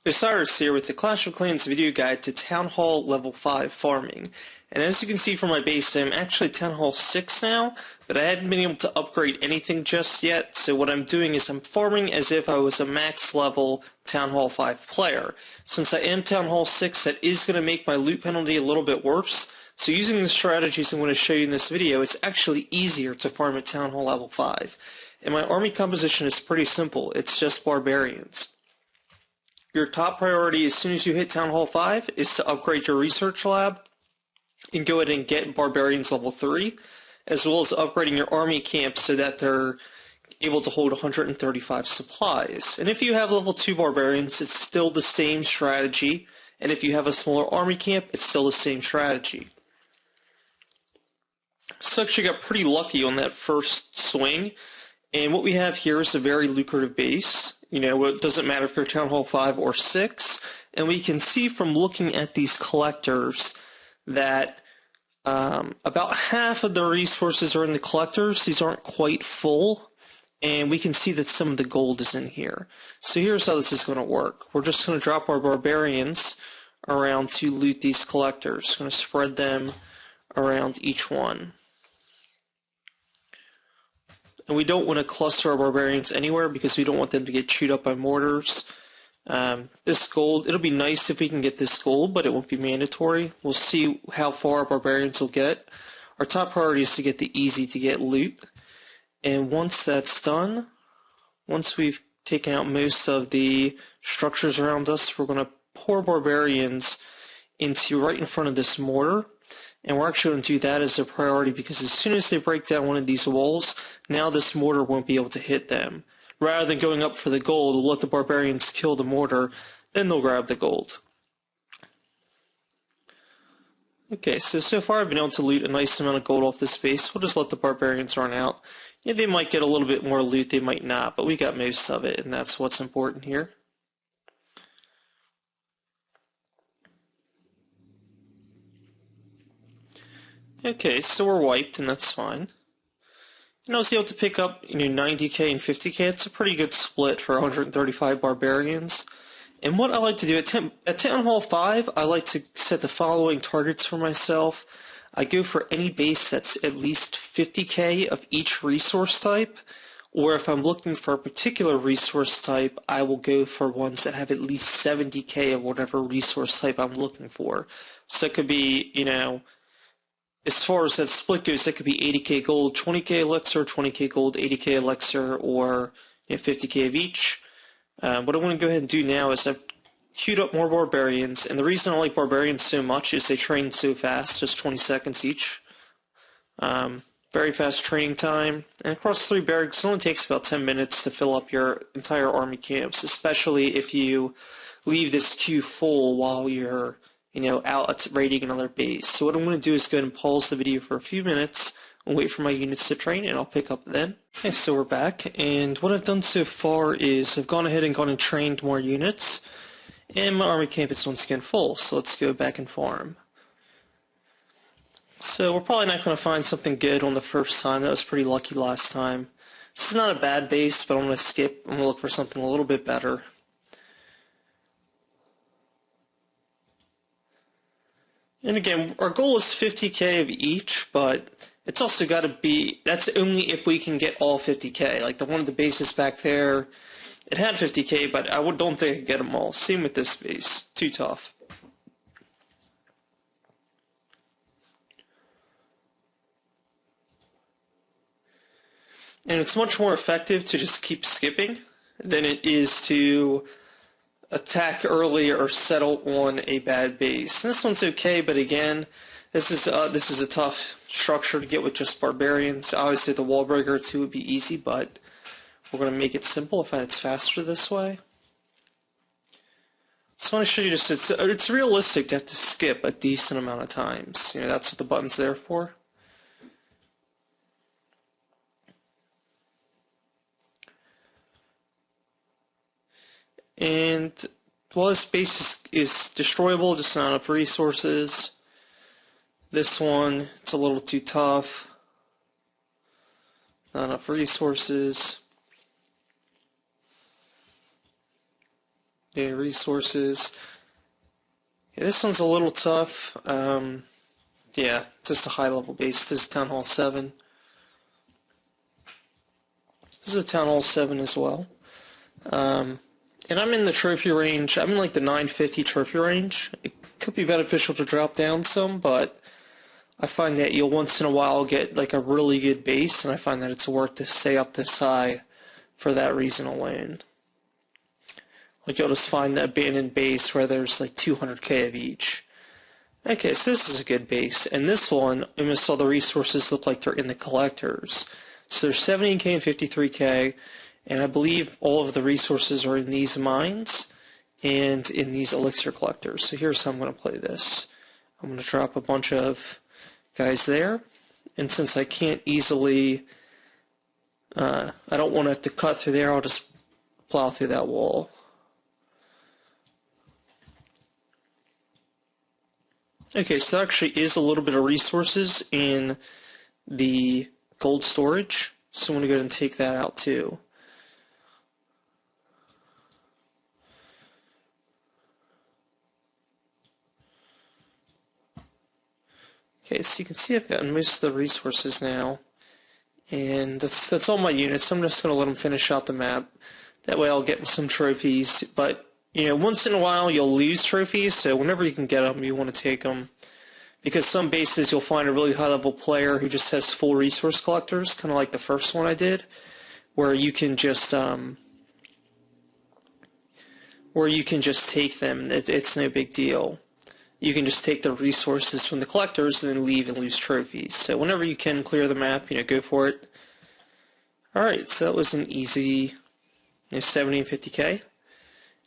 Osiris here with the Clash of Clans video guide to Town Hall Level 5 Farming. And as you can see from my base, I'm actually Town Hall 6 now, but I hadn't been able to upgrade anything just yet, so what I'm doing is I'm farming as if I was a max level Town Hall 5 player. Since I am Town Hall 6, that is going to make my loot penalty a little bit worse, so using the strategies I'm going to show you in this video, it's actually easier to farm at Town Hall Level 5. And my army composition is pretty simple, it's just Barbarians. Your top priority as soon as you hit Town Hall 5 is to upgrade your research lab and go ahead and get Barbarians level 3, as well as upgrading your army camp so that they're able to hold 135 supplies. And if you have level 2 Barbarians, it's still the same strategy, and if you have a smaller army camp, it's still the same strategy. So actually got pretty lucky on that first swing, and what we have here is a very lucrative base. You know, it doesn't matter if you're Town Hall 5 or 6, and we can see from looking at these collectors that about half of the resources are in the collectors. These aren't quite full, and we can see that some of the gold is in here. So here's how this is going to work. We're just going to drop our Barbarians around to loot these collectors. Going to spread them around each one. And we don't want to cluster our Barbarians anywhere because we don't want them to get chewed up by mortars. This gold, it'll be nice if we can get this gold, but it won't be mandatory. We'll see how far our Barbarians will get. Our top priority is to get the easy to get loot. And once that's done, once we've taken out most of the structures around us, we're going to pour Barbarians into right in front of this mortar. And we're actually going to do that as a priority because as soon as they break down one of these walls, now this mortar won't be able to hit them. Rather than going up for the gold, we'll let the Barbarians kill the mortar, then they'll grab the gold. Okay, so far I've been able to loot a nice amount of gold off this base. We'll just let the Barbarians run out. Yeah, they might get a little bit more loot, they might not, but we got most of it, and that's what's important here. Okay, so we're wiped, and that's fine. And I was able to pick up 90k and 50k. It's a pretty good split for 135 Barbarians. And what I like to do at Town Hall 5, I like to set the following targets for myself. I go for any base that's at least 50k of each resource type, or if I'm looking for a particular resource type, I will go for ones that have at least 70k of whatever resource type I'm looking for. So it could be, as far as that split goes, that could be 80k gold, 20k elixir, 20k gold, 80k elixir, or 50k of each. What I want to go ahead and do now is I've queued up more Barbarians, and the reason I like Barbarians so much is they train so fast, just 20 seconds each. Very fast training time, and across 3 barracks it only takes about 10 minutes to fill up your entire army camps, especially if you leave this queue full while you're out raiding another base. So what I'm going to do is go ahead and pause the video for a few minutes and wait for my units to train, and I'll pick up then. Okay, so we're back, and what I've done so far is I've gone ahead and trained more units, and my army camp is once again full, so let's go back and farm. So we're probably not going to find something good on the first time. That was pretty lucky last time. This is not a bad base, but I'm going to skip. I'm going to look for something a little bit better. And again, our goal is 50k of each, but it's also got to be, that's only if we can get all 50k. Like the one of the bases back there, it had 50k, but I don't think I could get them all. Same with this base. Too tough. And it's much more effective to just keep skipping than it is to attack early or settle on a bad base. And this one's okay, but again, this is a tough structure to get with just Barbarians. Obviously, the wall breaker too would be easy, but we're going to make it simple. I find it's faster this way. So I want to show you just it's realistic to have to skip a decent amount of times. That's what the button's there for. And while this base is destroyable, just not enough resources. This one, it's a little too tough. Not enough resources. the resources. Yeah, this one's a little tough. Yeah, just a high level base. This is Town Hall 7. This is a Town Hall 7 as well. And I'm in the trophy range. I'm in like the 950 trophy range. It could be beneficial to drop down some, but I find that you'll once in a while get like a really good base, and I find that it's worth to stay up this high for that reason alone. Like you'll just find the abandoned base where there's like 200k of each. Okay, so this is a good base, and this one, almost all the resources look like they're in the collectors. So there's 17k and 53k, and I believe all of the resources are in these mines and in these elixir collectors. So here's how I'm going to play this. I'm going to drop a bunch of guys there, and since I can't easily, I don't want to have to cut through there, I'll just plow through that wall. Okay, so there actually is a little bit of resources in the gold storage, so I'm going to go ahead and take that out too. Okay, so you can see I've gotten most of the resources now, and that's all my units. I'm just going to let them finish out the map. That way I'll get some trophies, but you know, once in a while you'll lose trophies, so whenever you can get them, you want to take them. Because some bases you'll find a really high-level player who just has full resource collectors, kind of like the first one I did, where you can just take them. It's no big deal. You can just take the resources from the collectors and then leave and lose trophies. So whenever you can clear the map, go for it. Alright, so that was an easy 70 and 50k.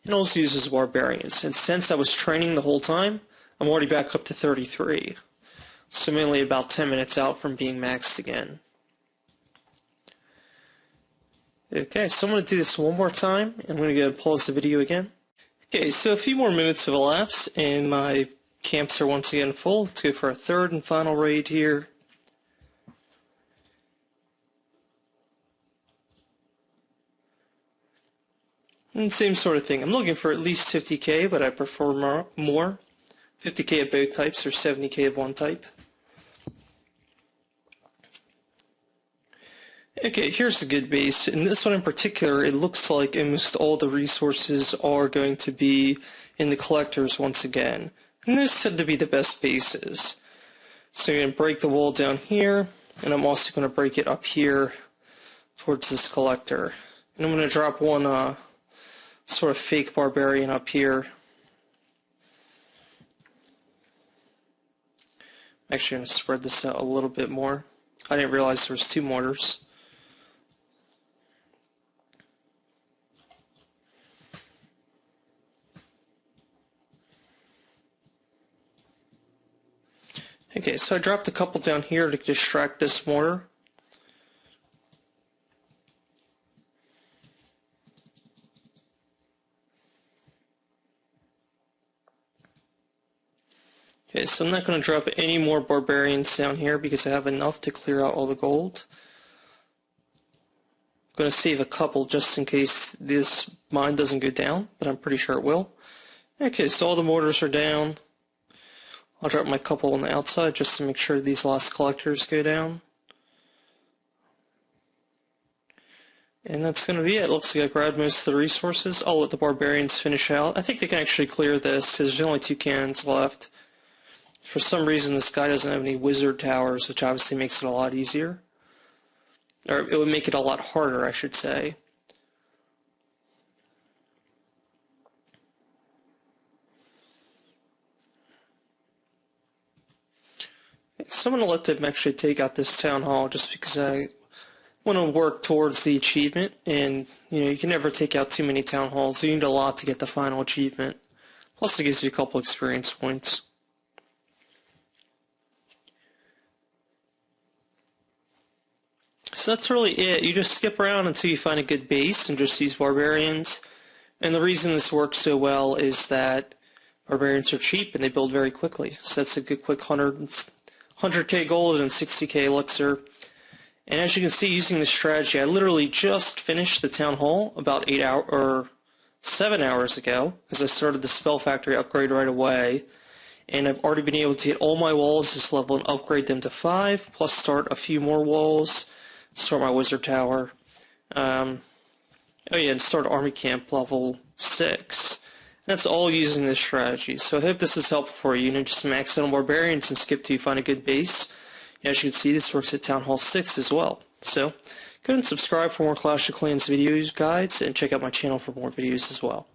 And also uses Barbarians. And since I was training the whole time, I'm already back up to 33. So I'm only about 10 minutes out from being maxed again. Okay, so I'm going to do this one more time, and I'm going to go pause the video again. Okay, so a few more minutes have elapsed, and my camps are once again full. Let's go for a third and final raid here. And same sort of thing. I'm looking for at least 50k, but I prefer more. 50k of both types or 70k of one type. Okay, here's a good base. In this one in particular, it looks like almost all the resources are going to be in the collectors once again. And those tend to be the best bases. So I'm going to break the wall down here, and I'm also going to break it up here towards this collector. And I'm going to drop one sort of fake barbarian up here. I'm actually going to spread this out a little bit more. I didn't realize there was two mortars. Okay, so I dropped a couple down here to distract this mortar. Okay, so I'm not going to drop any more barbarians down here because I have enough to clear out all the gold. I'm going to save a couple just in case this mine doesn't go down, but I'm pretty sure it will. Okay, so all the mortars are down. I'll drop my couple on the outside just to make sure these last collectors go down. And that's going to be it. Looks like I grabbed most of the resources. I'll let the barbarians finish out. I think they can actually clear this because there's only 2 cannons left. For some reason this guy doesn't have any wizard towers, which obviously makes it a lot easier. Or it would make it a lot harder, I should say. So I'm going to let them actually take out this town hall just because I want to work towards the achievement. And, you can never take out too many town halls. You need a lot to get the final achievement. Plus it gives you a couple experience points. So that's really it. You just skip around until you find a good base and just use barbarians. And the reason this works so well is that barbarians are cheap and they build very quickly. So that's a good quick 100k gold and 60k elixir. And as you can see, using this strategy, I literally just finished the town hall about 7 hours ago, as I started the Spell Factory upgrade right away, and I've already been able to get all my walls this level and upgrade them to 5, plus start a few more walls, start my Wizard Tower, and start Army Camp level 6. That's all using this strategy. So I hope this is helpful for you. Just max out on Barbarians and skip till you find a good base. As you can see, this works at Town Hall 6 as well. So go ahead and subscribe for more Clash of Clans videos, guides, and check out my channel for more videos as well.